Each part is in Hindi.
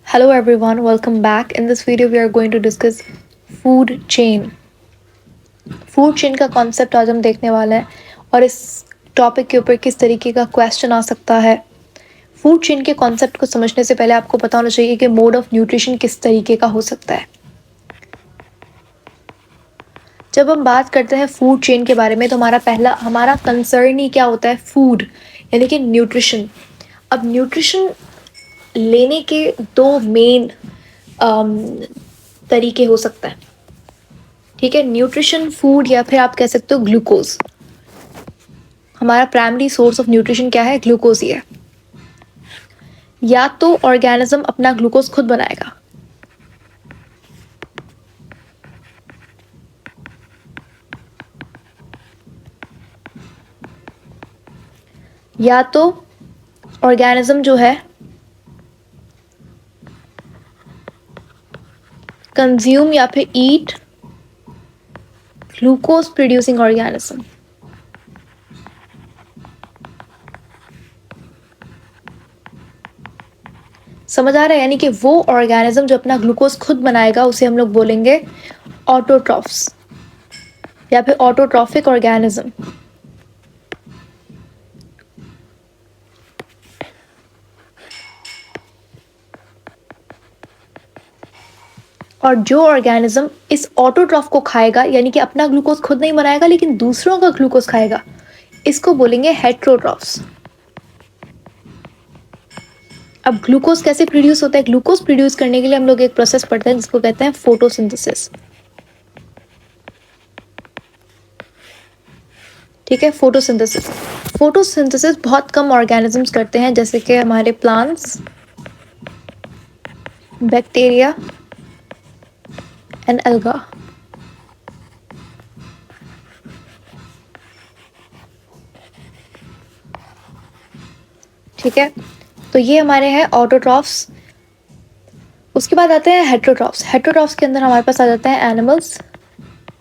Hello everyone, welcome back. In this video, we are going to discuss food chain. Food chain का कॉन्सेप्ट आज हम देखने वाले हैं और इस टॉपिक के ऊपर किस तरीके का क्वेश्चन आ सकता है। फूड चेन के कॉन्सेप्ट को समझने से पहले आपको पता होना चाहिए कि मोड ऑफ न्यूट्रिशन किस तरीके का हो सकता है। जब हम बात करते हैं फूड चेन के बारे में तो हमारा कंसर्न ही क्या होता है, फूड यानी कि न्यूट्रिशन। अब न्यूट्रिशन लेने के दो मेन तरीके हो सकता है, ठीक है। न्यूट्रिशन फूड या फिर आप कह सकते हो ग्लूकोज। हमारा प्राइमरी सोर्स ऑफ न्यूट्रिशन क्या है, ग्लूकोज ही है। या तो ऑर्गेनिज्म अपना ग्लूकोज खुद बनाएगा, या तो ऑर्गेनिज्म जो है कंज्यूम या फिर ईट ग्लूकोज प्रोड्यूसिंग ऑर्गेनिज्म। समझ आ रहा है? यानी कि वो ऑर्गेनिज्म जो अपना ग्लूकोज खुद बनाएगा उसे हम लोग बोलेंगे ऑटोट्रॉफ्स या फिर ऑटोट्रॉफिक ऑर्गेनिज्म। और जो ऑर्गेनिज्म इस ऑटोट्रॉफ को खाएगा, यानी कि अपना ग्लूकोज खुद नहीं बनाएगा लेकिन दूसरों का ग्लूकोज खाएगा, इसको बोलेंगे हेट्रोट्रॉफ्स। अब ग्लूकोज कैसे प्रोड्यूस होता है? ग्लूकोज प्रोड्यूस करने के लिए हम लोग एक प्रोसेस पढ़ते हैं जिसको कहते हैं फोटोसिंथेसिस। ठीक है, फोटोसिंथेसिस। फोटोसिंथेसिस बहुत कम ऑर्गेनिजम्स करते हैं, जैसे कि हमारे प्लांट्स, बैक्टीरिया एंड एल्गा। ठीक है, तो ये हमारे हैं ऑटोट्रॉफ्स। उसके बाद आते हैं हेट्रोट्रॉफ्स। हेट्रोट्रॉफ्स के अंदर हमारे पास आ जाते हैं एनिमल्स,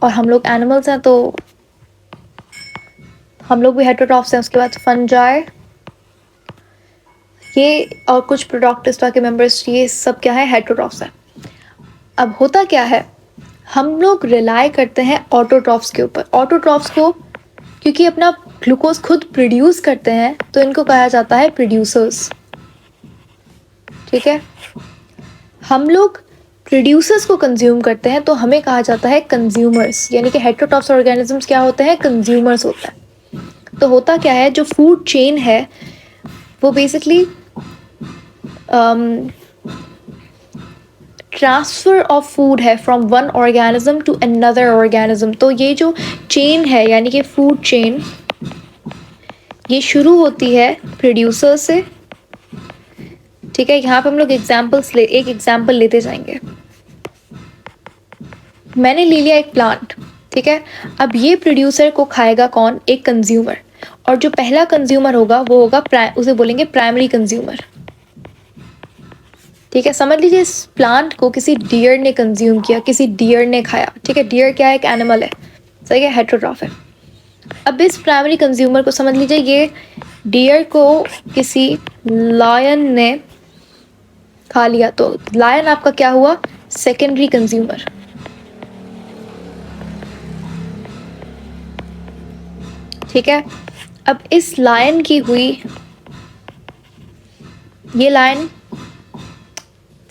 और हम लोग एनिमल्स हैं तो हम लोग भी हेट्रोट्रॉफ्स हैं। उसके बाद फंजाई, ये और कुछ प्रोटोक्टिस्टा के मेंबर्स, ये सब क्या है, हेट्रोट्रॉफ्स है। अब होता क्या है, हम लोग रिलाई करते हैं ऑटोट्रॉफ्स के ऊपर। ऑटोट्रॉफ्स को क्योंकि अपना ग्लूकोज खुद प्रोड्यूस करते हैं तो इनको कहा जाता है प्रोड्यूसर्स। ठीक है, हम लोग प्रोड्यूसर्स को कंज्यूम करते हैं तो हमें कहा जाता है कंज्यूमर्स, यानी कि हेट्रोट्रॉफ्स ऑर्गेनिजम्स क्या होते हैं, कंज्यूमर्स होता है। तो होता क्या है, जो फूड चेन है वो बेसिकली ट्रांसफर ऑफ फूड है from one organism to another organism. तो ये जो चेन है यानी कि फूड चेन, ये शुरू होती है प्रोड्यूसर से। ठीक है, यहाँ पे हम लोग एक एग्जाम्पल लेते जाएंगे। मैंने ले लिया एक प्लांट, ठीक है। अब ये प्रोड्यूसर को खाएगा कौन, एक कंज्यूमर। और जो पहला कंज्यूमर होगा वो होगा उसे बोलेंगे प्राइमरी कंज्यूमर। ठीक है, समझ लीजिए इस प्लांट को किसी डियर ने कंज्यूम किया, किसी डियर ने खाया। ठीक है, डियर क्या है, एक एनिमल है, सही है, हेट्रोट्रॉफ है। अब इस प्राइमरी कंज्यूमर को समझ लीजिए, ये डियर को किसी लायन ने खा लिया, तो लायन आपका क्या हुआ, सेकेंडरी कंज्यूमर। ठीक है, अब इस लायन की हुई, ये लायन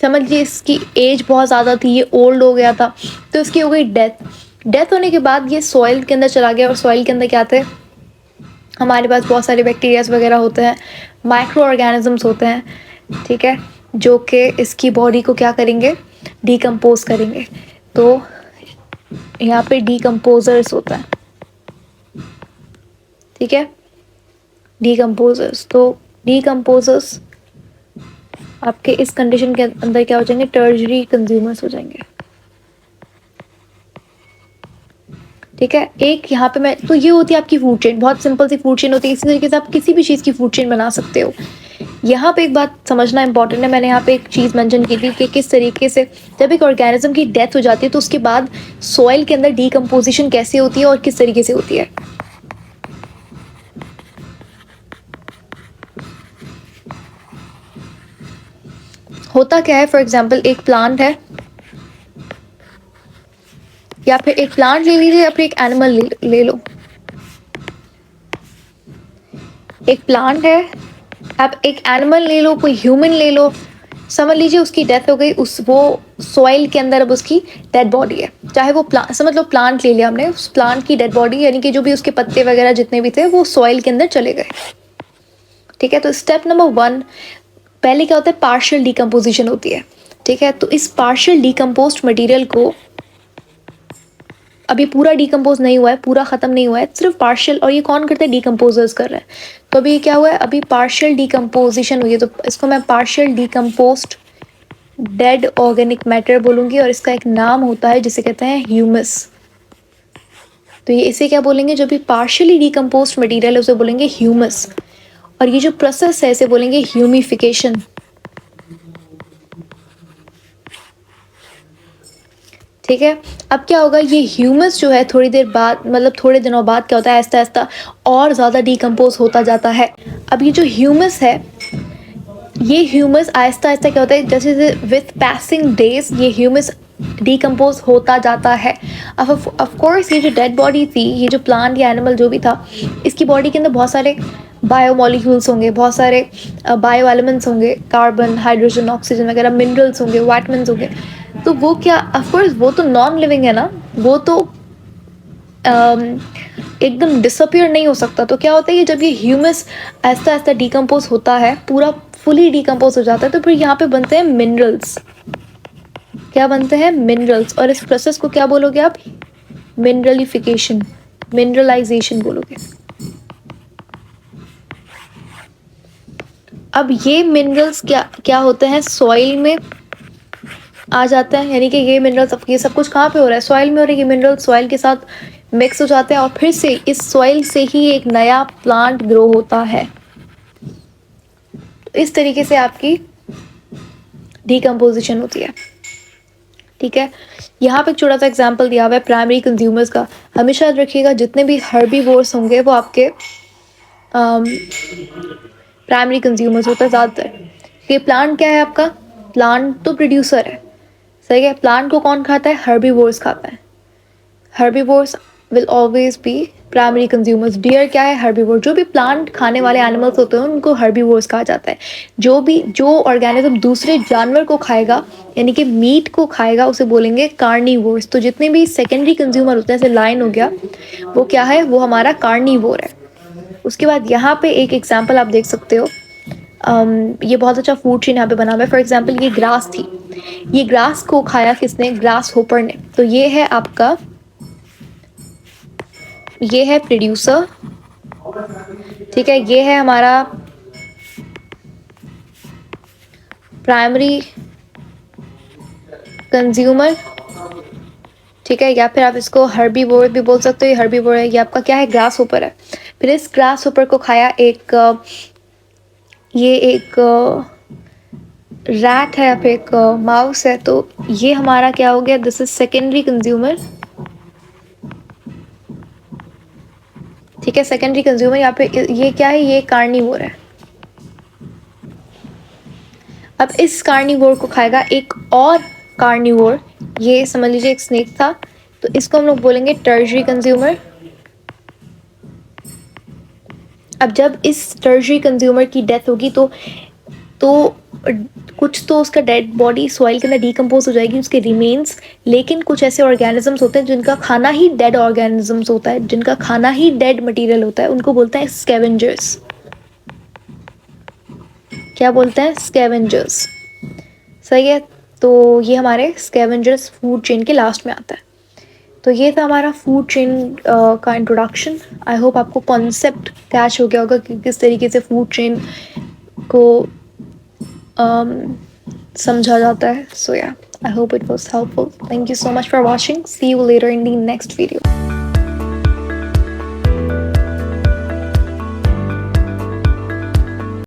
समझ लीजिए इसकी एज बहुत ज़्यादा थी, ये ओल्ड हो गया था, तो इसकी हो गई डेथ। डेथ होने के बाद ये सॉइल के अंदर चला गया, और सॉइल के अंदर क्या थे, हमारे पास बहुत सारे बैक्टीरियाज वगैरह होते हैं, माइक्रो ऑर्गेनिजम्स होते हैं। ठीक है, जो कि इसकी बॉडी को क्या करेंगे, डीकम्पोज करेंगे। तो यहाँ पे डीकम्पोजर्स होता है। ठीक है, डीकम्पोजर्स, तो डीकम्पोजर्स आपके इस कंडीशन के अंदर क्या हो जाएंगे, टर्जरी कंज्यूमर्स हो जाएंगे। ठीक है, एक यहाँ पे तो ये होती है आपकी फूड चेन, बहुत सिंपल सी फूड चेन होती है। इसी तरीके से आप किसी भी चीज़ की फूड चेन बना सकते हो। यहाँ पे एक बात समझना इंपॉर्टेंट है, मैंने यहाँ पे एक चीज़ मेंशन की थी कि किस तरीके से जब एक ऑर्गेनिज्म की डेथ हो जाती है तो उसके बाद सॉइल के अंदर डीकम्पोजिशन कैसे होती है और किस तरीके से होती है। होता क्या है, फॉर एग्जाम्पल एक प्लांट है, या फिर एक प्लांट ले लीजिए या फिर एक एनिमल ले लो। एक प्लांट है, आप एक एनिमल ले लो, कोई ह्यूमन ले लो, समझ लीजिए उसकी डेथ हो गई, उस वो सॉइल के अंदर अब उसकी डेड बॉडी है, चाहे वो प्लांट, समझ लो प्लांट ले लिया हमने, उस प्लांट की डेड बॉडी यानी कि जो भी उसके पत्ते वगैरह जितने भी थे वो सॉइल के अंदर चले गए। ठीक है, तो स्टेप नंबर 1, पहले क्या होता है, पार्शियल डिकम्पोजिशन होती है। ठीक है, तो इस पार्शियल डिकम्पोज्ड मटेरियल को, अभी पूरा डिकम्पोज नहीं हुआ है, पूरा खत्म नहीं हुआ है, सिर्फ पार्शियल, और ये कौन करते हैं, डिकम्पोजर्स कर रहे हैं। तो अभी क्या हुआ है, अभी पार्शियल डिकम्पोजिशन हुई है, तो इसको मैं partial decomposed dead organic matter बोलूंगी, और इसका एक नाम होता है जिसे कहते हैं ह्यूमस। तो ये इसे क्या बोलेंगे, जो भी पार्शियली डिकम्पोज्ड मटेरियल है उसे बोलेंगे ह्यूमस, और ये जो प्रोसेस है इसे बोलेंगे ह्यूमिफिकेशन। ठीक है, अब क्या होगा, ये ह्यूमस जो है थोड़ी देर बाद, मतलब थोड़े दिनों बाद क्या होता है, आहिस्ता आहिस्ता और ज़्यादा डिकम्पोज होता जाता है। अब ये जो ह्यूमस है, ये ह्यूमस आहिस्ता आहिस्ता क्या होता है, जैसे जैसे विथ पैसिंग डेज ये ह्यूमस डिकम्पोज होता जाता है। अब ऑफ कोर्स ये जो डेड बॉडी थी, ये जो प्लांट या एनिमल जो भी था, इसकी बॉडी के अंदर बहुत सारे बायोमोलिक्यूल्स होंगे, बहुत सारे बायो एलिमेंट्स होंगे, कार्बन, हाइड्रोजन, ऑक्सीजन वगैरह, मिनरल्स होंगे, वाइटमिन्स होंगे। तो वो क्या, ऑफ कोर्स वो तो नॉन लिविंग है ना, वो तो एकदम डिसअपियर नहीं हो सकता। तो क्या होता है कि जब ये ह्यूमस आहिस्ता आहिस्ता डिकम्पोज होता है, पूरा फुली डिकम्पोज हो जाता है, तो फिर यहाँ पे बनते हैं मिनरल्स। क्या बनते हैं, मिनरल्स, और इस प्रोसेस को क्या बोलोगे आप, मिनरलिफिकेशन, मिनरलाइजेशन बोलोगे। अब ये मिनरल्स क्या क्या होते हैं, सॉइल में आ जाते हैं, यानी कि ये मिनरल्स, ये सब कुछ कहाँ पे हो रहा है, सॉइल में हो रहा है। ये मिनरल्स सॉइल के साथ मिक्स हो जाते हैं, और फिर से इस सॉइल से ही एक नया प्लांट ग्रो होता है। तो इस तरीके से आपकी डिकम्पोजिशन होती है। ठीक है, यहाँ पे एक छोटा सा एग्जाम्पल दिया हुआ है प्राइमरी कंज्यूमर्स का। हमेशा याद रखिएगा, जितने भी हर्बीवोर्स होंगे वो आपके प्राइमरी कंज्यूमर्स होते हैं ज़्यादातर। ये प्लांट क्या है आपका, प्लांट तो प्रोड्यूसर है, सही है। प्लांट को कौन खाता है, हर्बीवोर्स खाता है। Herbivores will always be primary consumers. Deer क्या है, हर्बीवोर। जो भी प्लांट खाने वाले एनिमल्स होते हैं उनको हर्बीवोर्स कहा जाता है। जो ऑर्गेनिज्म दूसरे जानवर को खाएगा, यानी कि मीट को खाएगा, उसे बोलेंगे कार्निवोर्स। तो जितने भी सेकेंडरी कंज्यूमर होते हैं, जैसे लायन हो गया, वो क्या है, वो हमारा कार्निवोर है। उसके बाद यहाँ पे एक एग्जाम्पल आप देख सकते हो, ये बहुत अच्छा फूड चेन यहाँ पे बना हुआ है। फॉर एग्जाम्पल ये ग्रास थी, ये ग्रास को खाया किसने, ग्रास होपर ने। तो ये है आपका, ये है प्रोड्यूसर, ठीक है, ये है हमारा प्राइमरी कंज्यूमर, ठीक है, या फिर आप इसको हर्बीवोर भी बोल सकते हो। ये हर्बीवोर है, ये आपका क्या है, ग्रास होपर है। फिर इस ग्रास होपर को खाया ये एक रैट है या फिर एक माउस है। तो ये हमारा क्या हो गया, दिस इज सेकेंडरी कंज्यूमर, ठीक है, सेकेंडरी कंज्यूमर। यहाँ पे ये क्या है, ये कार्निवोर है। अब इस कार्निवोर को खाएगा एक और कार्निवोर, ये समझ लीजिए एक स्नेक था, तो इसको हम लोग बोलेंगे टर्शरी कंज्यूमर। अब जब इस टर्शरी कंज्यूमर की डेथ होगी तो कुछ तो उसका डेड बॉडी सॉइल के अंदर डिकम्पोज हो जाएगी, उसके रिमेन्स। लेकिन कुछ ऐसे ऑर्गेनिजम्स होते हैं जिनका खाना ही डेड ऑर्गेनिजम्स होता है, जिनका खाना ही डेड मटेरियल होता है, उनको बोलते हैं स्कैवेंजर्स। क्या बोलते हैं, स्कैवेंजर्स, सही है। तो ये हमारे स्कैवेंजर्स फूड चेन के लास्ट में आता है। तो ये था हमारा फूड चेन का इंट्रोडक्शन। आई होप आपको कॉन्सेप्ट कैच हो गया होगा कि किस तरीके से फूड चेन को समझा जाता है। So yeah, I hope it was helpful. Thank you so much for watching. See you later in the next video.